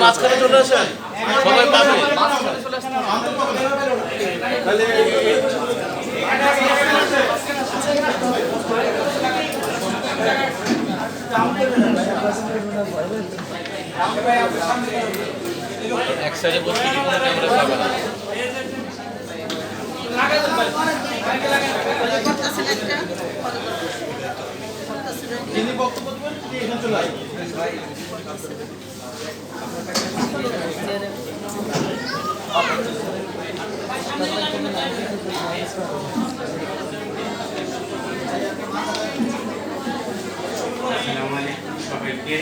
মাঝখানে চলে আসেন সবাই পাবে এক সাইডে বসে ক্যামেরা পাবে না যিনি বক্তব্য দেবেন তিনি এখানে চলে আসবেন। আসসালামু আলাইকুম সবাইকে।